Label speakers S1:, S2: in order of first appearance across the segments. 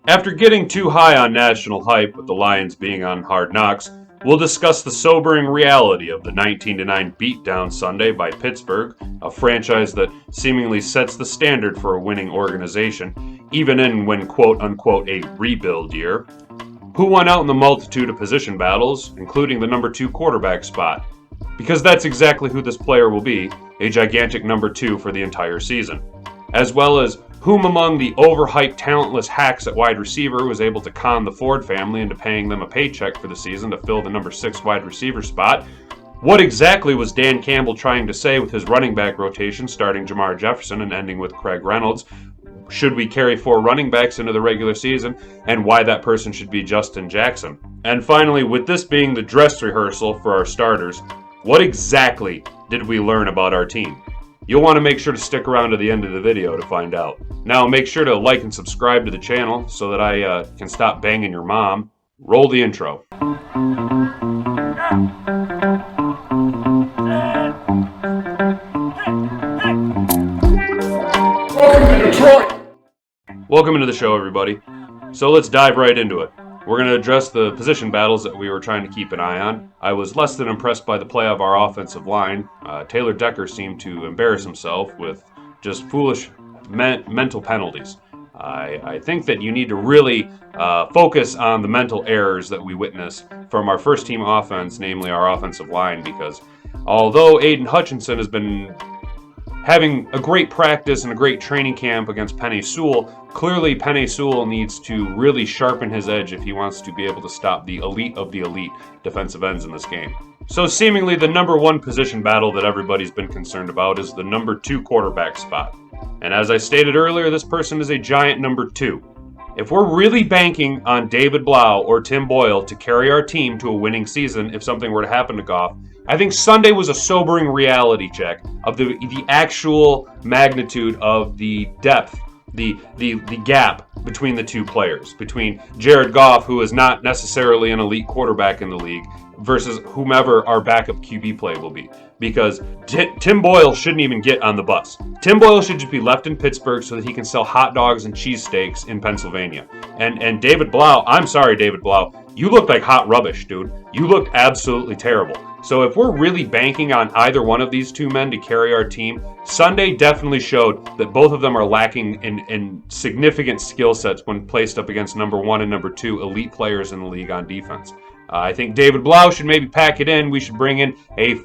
S1: After getting too high on national hype with the Lions being on Hard Knocks, we'll discuss the sobering reality of the 19-9 beatdown Sunday by Pittsburgh, a franchise that seemingly sets the standard for a winning organization, even in when quote-unquote a rebuild year. Who won out in the multitude of position battles, including the number 2 quarterback spot? Because that's exactly who this player will be, a gigantic number 2 for the entire season. As well as whom among the overhyped talentless hacks at wide receiver was able to con the Ford family into paying them a paycheck for the season to fill the number 6 wide receiver spot. What exactly was Dan Campbell trying to say with his running back rotation starting Jamar Jefferson and ending with Craig Reynolds? Should we carry 4 running backs into the regular season, and why that person should be Justin Jackson? And finally, with this being the dress rehearsal for our starters, what exactly did we learn about our team? You'll want to make sure to stick around to the end of the video to find out. Now make sure to like and subscribe to the channel so that I can stop banging your mom. Roll the intro. Welcome to Detroit! Welcome into the show, everybody. So let's dive right into it. We're going to address the position battles that we were trying to keep an eye on. I was less than impressed by the play of our offensive line. Taylor Decker seemed to embarrass himself with just foolish mental penalties. I think that you need to really focus on the mental errors that we witness from our first team offense, namely our offensive line, because although Aiden Hutchinson has been having a great practice and a great training camp against Penei Sewell, clearly Penei Sewell needs to really sharpen his edge if he wants to be able to stop the elite of the elite defensive ends in this game. So seemingly the number 1 position battle that everybody's been concerned about is the number 2 quarterback spot. And as I stated earlier, this person is a giant number 2. If we're really banking on David Blau or Tim Boyle to carry our team to a winning season if something were to happen to Goff, I think Sunday was a sobering reality check of the actual magnitude of the depth, the gap between the two players, between Jared Goff, who is not necessarily an elite quarterback in the league, versus whomever our backup QB play will be. Because Tim Boyle shouldn't even get on the bus. Tim Boyle should just be left in Pittsburgh so that he can sell hot dogs and cheesesteaks in Pennsylvania. And David Blau, I'm sorry, David Blau, you looked like hot rubbish, dude. You looked absolutely terrible. So if we're really banking on either one of these 2 men to carry our team, Sunday definitely showed that both of them are lacking in significant skill sets when placed up against number 1 and number 2 elite players in the league on defense. I think David Blau should maybe pack it in. We should bring in a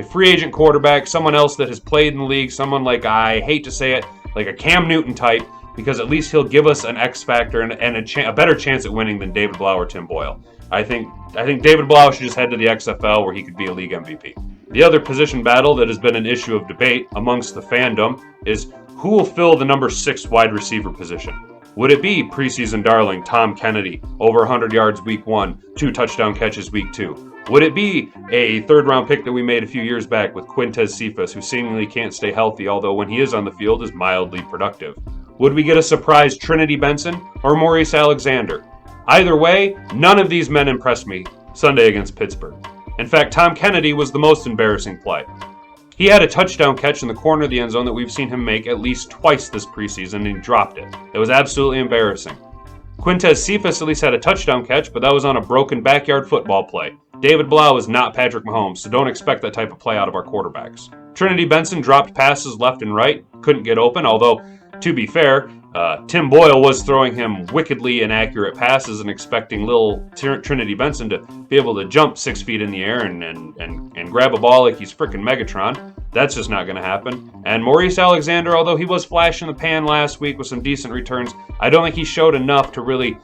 S1: free agent quarterback, someone else that has played in the league, someone like, I hate to say it, like a Cam Newton type, because at least he'll give us an X factor and a better chance at winning than David Blau or Tim Boyle. I think David Blau should just head to the XFL where he could be a league MVP. The other position battle that has been an issue of debate amongst the fandom is who will fill the number 6 wide receiver position. Would it be preseason darling Tom Kennedy, over 100 yards week 1, 2 touchdown catches week 2? Would it be a 3rd-round pick that we made a few years back with Quintez Cephas, who seemingly can't stay healthy, although when he is on the field is mildly productive? Would we get a surprise Trinity Benson or Maurice Alexander? Either way, none of these men impressed me Sunday against Pittsburgh. In fact, Tom Kennedy was the most embarrassing play. He had a touchdown catch in the corner of the end zone that we've seen him make at least twice this preseason, and he dropped it. It was absolutely embarrassing. Quintez Cephas at least had a touchdown catch, but that was on a broken backyard football play. David Blau is not Patrick Mahomes, so don't expect that type of play out of our quarterbacks. Trinity Benson dropped passes left and right, couldn't get open, although, to be fair, Tim Boyle was throwing him wickedly inaccurate passes and expecting little Trinity Benson to be able to jump 6 feet in the air and grab a ball like he's frickin' Megatron. That's just not going to happen. And Maurice Alexander, although he was flash in the pan last week with some decent returns, I don't think he showed enough to really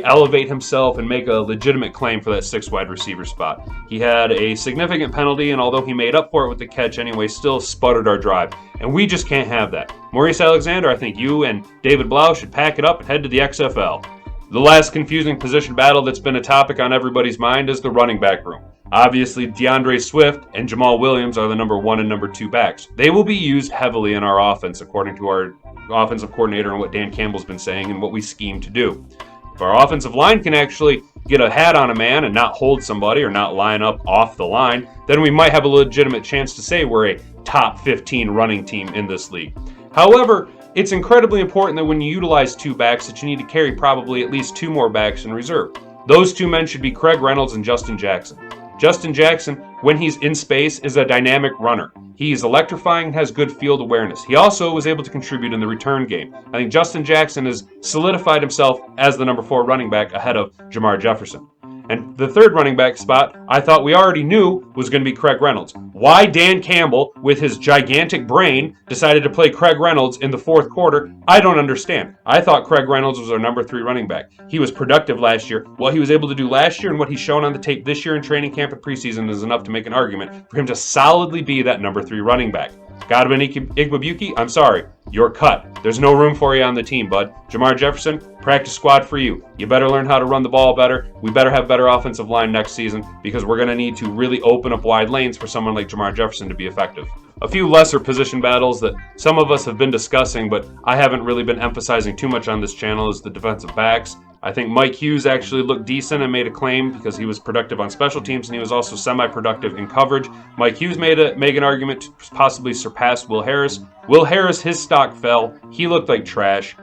S1: elevate himself and make a legitimate claim for that 6 wide receiver spot. He had a significant penalty, and although he made up for it with the catch anyway, still sputtered our drive. And we just can't have that. Maurice Alexander, I think you and David Blau should pack it up and head to the XFL. The last confusing position battle that's been a topic on everybody's mind is the running back room. Obviously, DeAndre Swift and Jamal Williams are the number 1 and number 2 backs. They will be used heavily in our offense, according to our offensive coordinator and what Dan Campbell's been saying and what we scheme to do. If our offensive line can actually get a hat on a man and not hold somebody or not line up off the line, then we might have a legitimate chance to say we're a top 15 running team in this league. However, it's incredibly important that when you utilize two backs that you need to carry probably at least two more backs in reserve. Those two men should be Craig Reynolds and Justin Jackson. Justin Jackson, when he's in space, is a dynamic runner. He's electrifying and has good field awareness. He also was able to contribute in the return game. I think Justin Jackson has solidified himself as the number 4 running back ahead of Jamar Jefferson. And the third running back spot, I thought we already knew was going to be Craig Reynolds. Why Dan Campbell, with his gigantic brain, decided to play Craig Reynolds in the fourth quarter, I don't understand. I thought Craig Reynolds was our number 3 running back. He was productive last year. What he was able to do last year and what he's shown on the tape this year in training camp and preseason is enough to make an argument for him to solidly be that number 3 running back. Godwin Igwebuike, I'm sorry, you're cut. There's no room for you on the team, bud. Jamar Jefferson, practice squad for you. You better learn how to run the ball better. We better have better offensive line next season because we're going to need to really open up wide lanes for someone like Jamar Jefferson to be effective. A few lesser position battles that some of us have been discussing, but I haven't really been emphasizing too much on this channel is the defensive backs. I think Mike Hughes actually looked decent and made a claim because he was productive on special teams and he was also semi-productive in coverage. Mike Hughes made an argument to possibly surpass Will Harris. Will Harris, his stock fell. He looked like trash.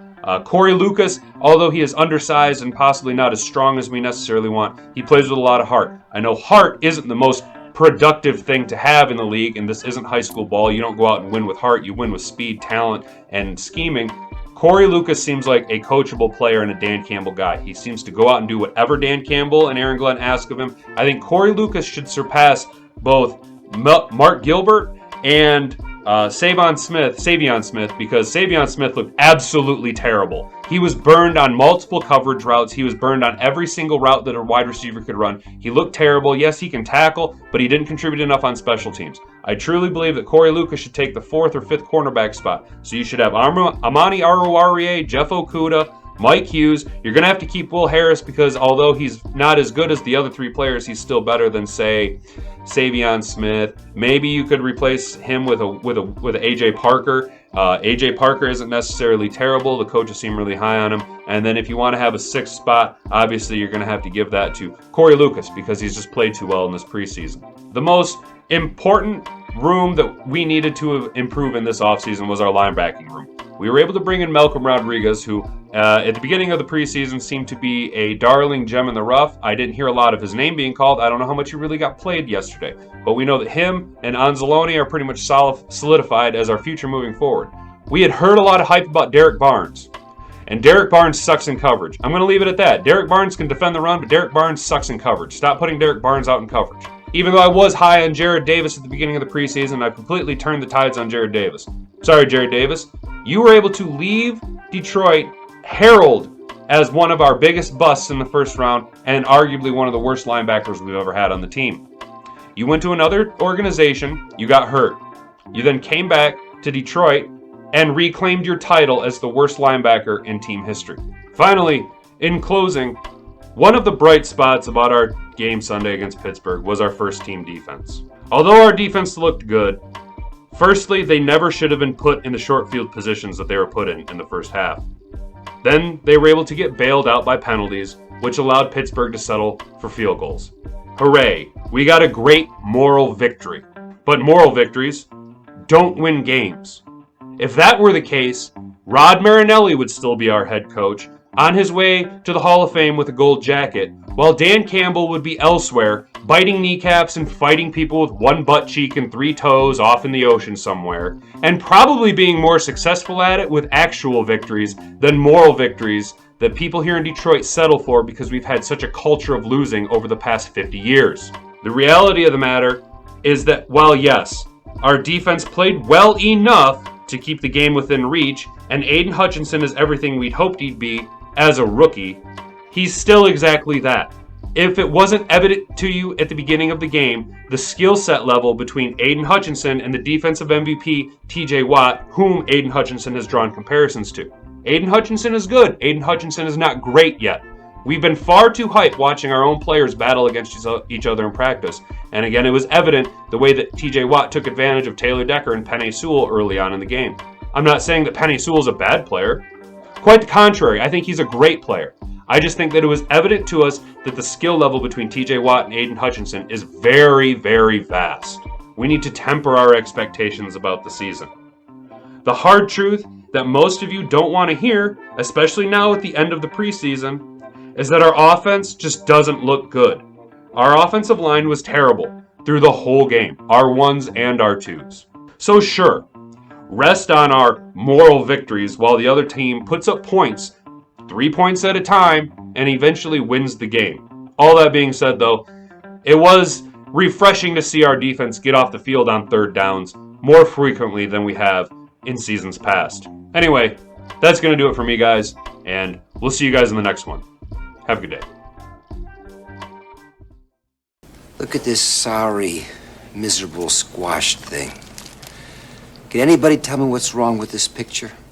S1: Corey Lucas, although he is undersized and possibly not as strong as we necessarily want, he plays with a lot of heart. I know heart isn't the most productive thing to have in the league, and this isn't high school ball. You don't go out and win with heart. You win with speed, talent, and scheming. Corey Lucas seems like a coachable player and a Dan Campbell guy. He seems to go out and do whatever Dan Campbell and Aaron Glenn ask of him. I think Corey Lucas should surpass both Mark Gilbert and Savion Smith, because Savion Smith looked absolutely terrible. He was burned on multiple coverage routes. He was burned on every single route that a wide receiver could run. He looked terrible. Yes, he can tackle, but he didn't contribute enough on special teams. I truly believe that Corey Lucas should take the 4th or 5th cornerback spot. So you should have Amani Aruarie, Jeff Okudah, Mike Hughes. You're going to have to keep Will Harris because although he's not as good as the other 3 players, he's still better than, say, Savion Smith. Maybe you could replace him with AJ Parker. AJ Parker isn't necessarily terrible. The coaches seem really high on him. And then if you want to have a 6th spot, obviously you're going to have to give that to Corey Lucas because he's just played too well in this preseason. The most important room that we needed to improve in this offseason was our linebacking room. We were able to bring in Malcolm Rodriguez, who at the beginning of the preseason seemed to be a darling gem in the rough. I didn't hear a lot of his name being called. I don't know how much he really got played yesterday. But we know that him and Anzalone are pretty much solidified as our future moving forward. We had heard a lot of hype about Derek Barnes. And Derek Barnes sucks in coverage. I'm going to leave it at that. Derek Barnes can defend the run, but Derek Barnes sucks in coverage. Stop putting Derek Barnes out in coverage. Even though I was high on Jared Davis at the beginning of the preseason, I completely turned the tides on Jared Davis. Sorry, Jared Davis. You were able to leave Detroit heralded as one of our biggest busts in the first round and arguably one of the worst linebackers we've ever had on the team. You went to another organization, you got hurt. You then came back to Detroit and reclaimed your title as the worst linebacker in team history. Finally, in closing, one of the bright spots about our game Sunday against Pittsburgh was our first team defense. Although our defense looked good, firstly, they never should have been put in the short field positions that they were put in the first half. Then they were able to get bailed out by penalties, which allowed Pittsburgh to settle for field goals. Hooray! We got a great moral victory. But moral victories don't win games. If that were the case, Rod Marinelli would still be our head coach, on his way to the Hall of Fame with a gold jacket, while Dan Campbell would be elsewhere, biting kneecaps and fighting people with one butt cheek and 3 toes off in the ocean somewhere, and probably being more successful at it with actual victories than moral victories that people here in Detroit settle for because we've had such a culture of losing over the past 50 years. The reality of the matter is that while yes, our defense played well enough to keep the game within reach, and Aiden Hutchinson is everything we'd hoped he'd be as a rookie, he's still exactly that. If it wasn't evident to you at the beginning of the game, the skill set level between Aiden Hutchinson and the defensive MVP, TJ Watt, whom Aiden Hutchinson has drawn comparisons to. Aiden Hutchinson is good. Aiden Hutchinson is not great yet. We've been far too hyped watching our own players battle against each other in practice. And again, it was evident the way that TJ Watt took advantage of Taylor Decker and Penei Sewell early on in the game. I'm not saying that Penei Sewell's a bad player. Quite the contrary, I think he's a great player. I just think that it was evident to us that the skill level between TJ Watt and Aiden Hutchinson is very, very vast. We need to temper our expectations about the season. The hard truth that most of you don't want to hear, especially now at the end of the preseason, is that our offense just doesn't look good. Our offensive line was terrible through the whole game, our ones and our twos. So sure, rest on our moral victories while the other team puts up points, 3 points at a time, and eventually wins the game. All that being said, though, it was refreshing to see our defense get off the field on third downs more frequently than we have in seasons past. Anyway, that's going to do it for me, guys, and we'll see you guys in the next one. Have a good day.
S2: Look at this sorry, miserable, squashed thing. Can anybody tell me what's wrong with this picture?